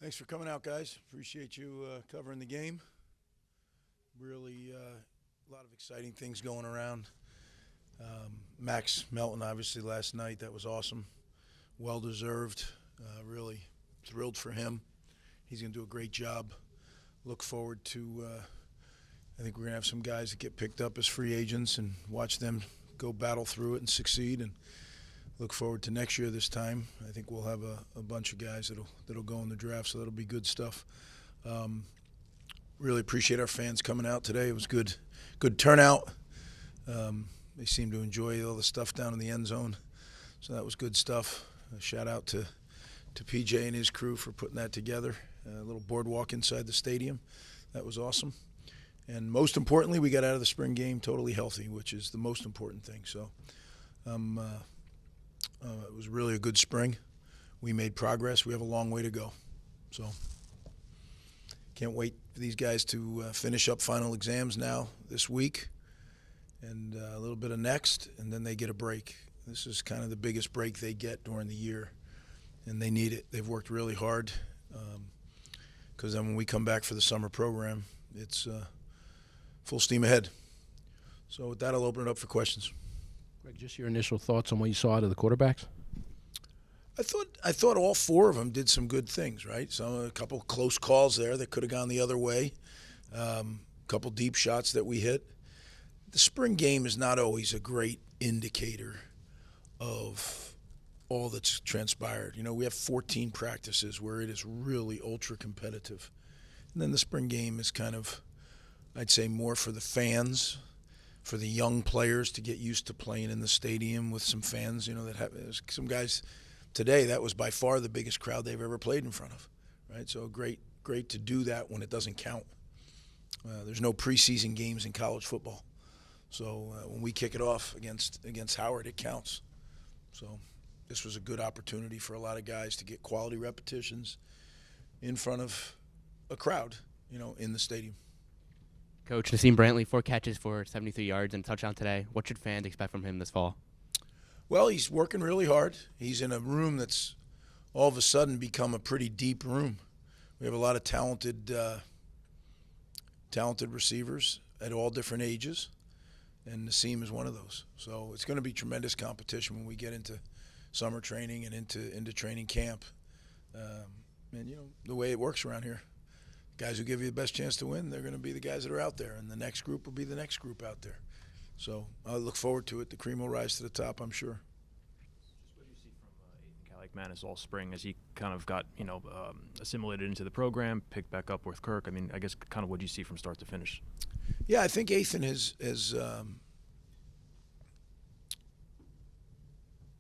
Thanks for coming out, guys. Appreciate you covering the game. Really a lot of exciting things going around. Max Melton, obviously, last night. That was awesome. Well-deserved. Really thrilled for him. He's going to do a great job. Look forward to I think we're going to have some guys that get picked up as free agents and watch them go battle through it and succeed. And look forward to next year this time. I think we'll have a bunch of guys that'll go in the draft, so that'll be good stuff. Really appreciate our fans coming out today. It was good turnout. They seemed to enjoy all the stuff down in the end zone, so that was good stuff. A shout out to PJ and his crew for putting that together. A little boardwalk inside the stadium. That was awesome. And most importantly, we got out of the spring game totally healthy, which is the most important thing. So it was really a good spring. We made progress. We have a long way to go. So can't wait for these guys to finish up final exams now this week and a little bit of next, and then they get a break. This is kind of the biggest break they get during the year, and they need it. They've worked really hard because then when we come back for the summer program, it's full steam ahead. So with that, I'll open it up for questions. Greg, just your initial thoughts on what you saw out of the quarterbacks? I thought all four of them did some good things, right? A couple close calls there that could have gone the other way. A couple deep shots that we hit. The spring game is not always a great indicator of all that's transpired. You know, we have 14 practices where it is really ultra competitive. And then the spring game is kind of, I'd say, more for the fans, for the young players to get used to playing in the stadium with some fans, you know, that have some guys today, that was by far the biggest crowd they've ever played in front of, right? So great to do that when it doesn't count. There's no preseason games in college football. So when we kick it off against Howard, it counts. So this was a good opportunity for a lot of guys to get quality repetitions in front of a crowd, you know, in the stadium. Coach, Nassim Brantley, 4 catches for 73 yards and a touchdown today. What should fans expect from him this fall? Well, he's working really hard. He's in a room that's all of a sudden become a pretty deep room. We have a lot of talented receivers at all different ages, and Nassim is one of those. So it's going to be tremendous competition when we get into summer training and into training camp. And, you know, the way it works around here, guys who give you the best chance to win, they're going to be the guys that are out there, and the next group will be the next group out there. So I look forward to it. The cream will rise to the top, I'm sure. Just what do you see from Ethan Kaliakmanis all spring as he kind of got, assimilated into the program, picked back up with Kirk? I mean, I guess kind of what do you see from start to finish? Yeah, I think Ethan has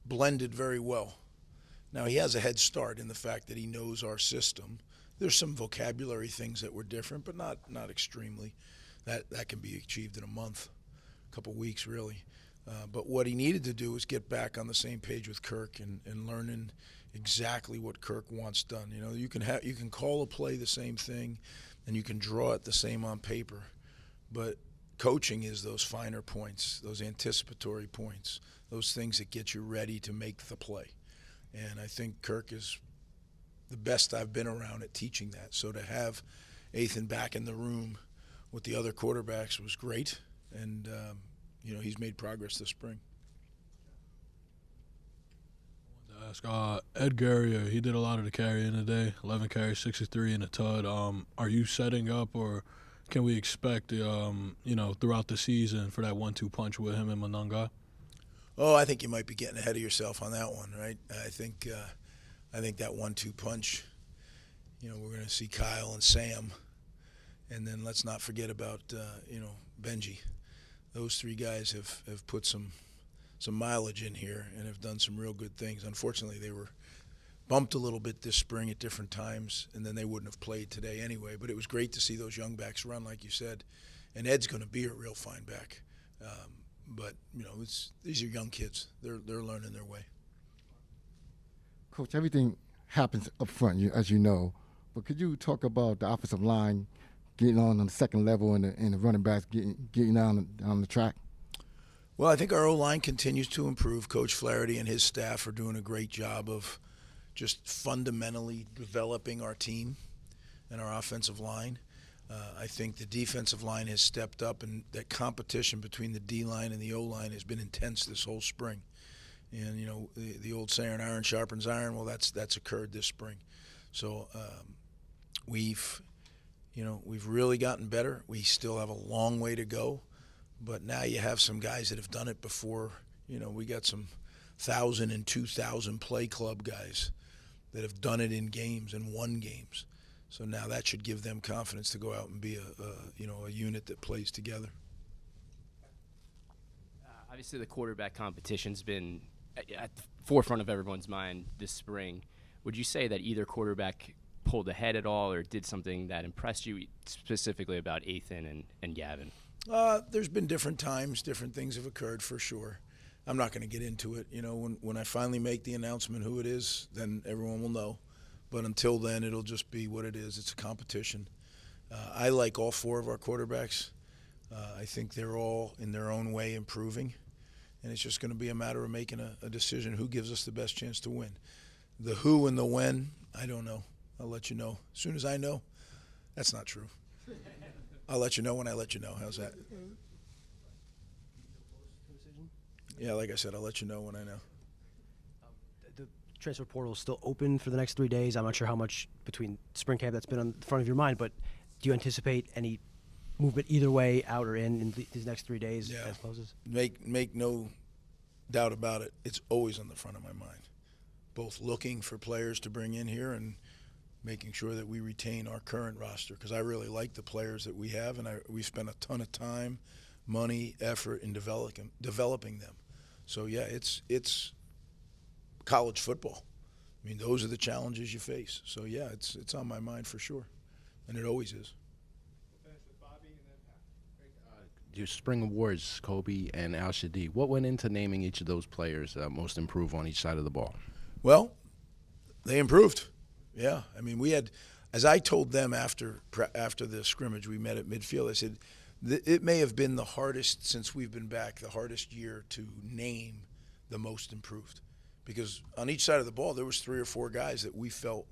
blended very well. Now, he has a head start in the fact that he knows our system. There's some vocabulary things that were different, but not extremely. That can be achieved in a month, a couple weeks really. But what he needed to do was get back on the same page with Kirk and learning exactly what Kirk wants done. You know, you can call a play the same thing, and you can draw it the same on paper, but coaching is those finer points, those anticipatory points, those things that get you ready to make the play. And I think Kirk is the best I've been around at teaching that. So to have Ethan back in the room with the other quarterbacks was great, and he's made progress this spring. I wanted to ask, Ed Guerrier, he did a lot of the carrying today, 11 carries, 63 in a tud. Are you setting up, or can we expect, throughout the season for that 1-2 punch with him and Mononga? Oh, I think you might be getting ahead of yourself on that one, right? I think that 1-2 punch, we're going to see Kyle and Sam, and then let's not forget about, Benji. Those three guys have put some mileage in here and have done some real good things. Unfortunately, they were bumped a little bit this spring at different times, and then they wouldn't have played today anyway. But it was great to see those young backs run, like you said. And Ed's going to be a real fine back. But these are young kids. They're learning their way. Coach, everything happens up front, as you know. But could you talk about the offensive line getting on the second level and the running backs getting on the track? Well, I think our O-line continues to improve. Coach Flaherty and his staff are doing a great job of just fundamentally developing our team and our offensive line. I think the defensive line has stepped up, and that competition between the D-line and the O-line has been intense this whole spring. And, you know, the old saying, iron sharpens iron, well, that's occurred this spring. So we've really gotten better. We still have a long way to go, but now you have some guys that have done it before. You know, we got some 1,000 and 2,000 play club guys that have done it in games and won games. So now that should give them confidence to go out and be a unit that plays together. Obviously, the quarterback competition's been at the forefront of everyone's mind this spring. Would you say that either quarterback pulled ahead at all or did something that impressed you, specifically about Ethan and Gavin? There's been different times, different things have occurred for sure. I'm not going to get into it. You know, when I finally make the announcement who it is, then everyone will know. But until then, it'll just be what it is. It's a competition. I like all four of our quarterbacks. I think they're all in their own way improving. And it's just going to be a matter of making a decision who gives us the best chance to win. The who and the when, I don't know. I'll let you know. As soon as I know, that's not true. I'll let you know when I let you know. How's that? Yeah, like I said, I'll let you know when I know. The transfer portal is still open for the next 3 days. I'm not sure how much between spring camp that's been on the front of your mind, but do you anticipate any movement either way, out or in these next 3 days as it closes? Make no doubt about it. It's always on the front of my mind, both looking for players to bring in here and making sure that we retain our current roster, because I really like the players that we have, and we spent a ton of time, money, effort in developing them. So, yeah, it's college football. I mean, those are the challenges you face. So, yeah, it's on my mind for sure, and it always is. Your spring awards, Kobe and Al Shadi, what went into naming each of those players most improved on each side of the ball? Well, they improved. Yeah, I mean, we had, as I told them after the scrimmage we met at midfield, I said, it may have been the hardest since we've been back, the hardest year to name the most improved. Because on each side of the ball, there was 3 or 4 guys that we felt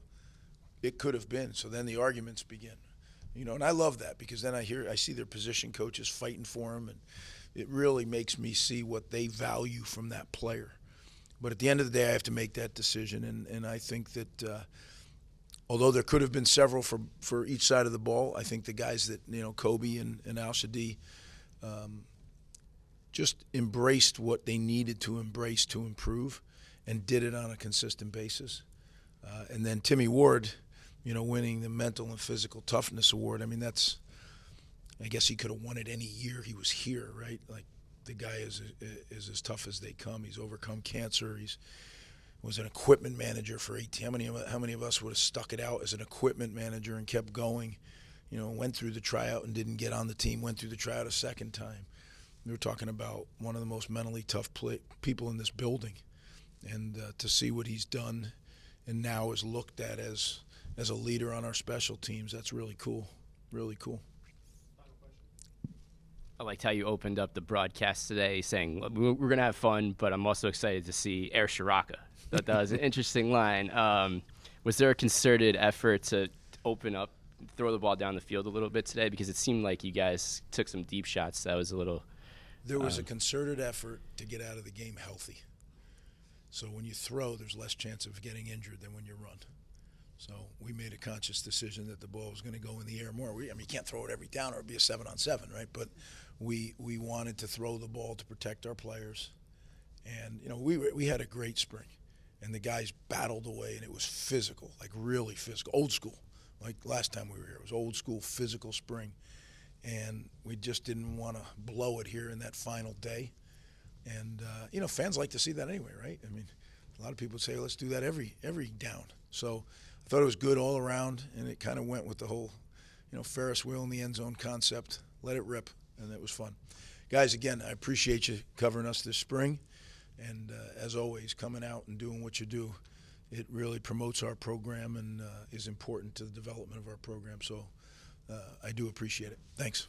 it could have been. So then the arguments begin. You know, and I love that because then I see their position coaches fighting for them, and it really makes me see what they value from that player. But at the end of the day, I have to make that decision, and I think that although there could have been several for each side of the ball, I think the guys that, you know, Kobe and Al Shadi just embraced what they needed to embrace to improve and did it on a consistent basis. And then Timmy Ward, you know, winning the mental and physical toughness award. I mean, I guess he could have won it any year he was here, right? Like, the guy is as tough as they come. He's overcome cancer. Was an equipment manager for 18. How many of us would have stuck it out as an equipment manager and kept going? You know, went through the tryout and didn't get on the team, went through the tryout a second time. We were talking about one of the most mentally tough people in this building. And to see what he's done and now is looked at as a leader on our special teams, that's really cool. Really cool. I liked how you opened up the broadcast today saying, we're going to have fun, but I'm also excited to see Air Shiraka. That was an interesting line. Was there a concerted effort to open up, throw the ball down the field a little bit today? Because it seemed like you guys took some deep shots. That was a little... There was a concerted effort to get out of the game healthy. So when you throw, there's less chance of getting injured than when you run. So we made a conscious decision that the ball was going to go in the air more. I mean, you can't throw it every down or it'd be a 7-on-7, right? But we wanted to throw the ball to protect our players. And, you know, we had a great spring. And the guys battled away, and it was physical, like really physical, old school. Like last time we were here, it was old school, physical spring. And we just didn't want to blow it here in that final day. And, you know, fans like to see that anyway, right? I mean, a lot of people say, let's do that every down. So I thought it was good all around, and it kind of went with the whole, you know, Ferris wheel in the end zone concept. Let it rip, and it was fun. Guys, again, I appreciate you covering us this spring. And as always, coming out and doing what you do, it really promotes our program and is important to the development of our program. So I do appreciate it. Thanks.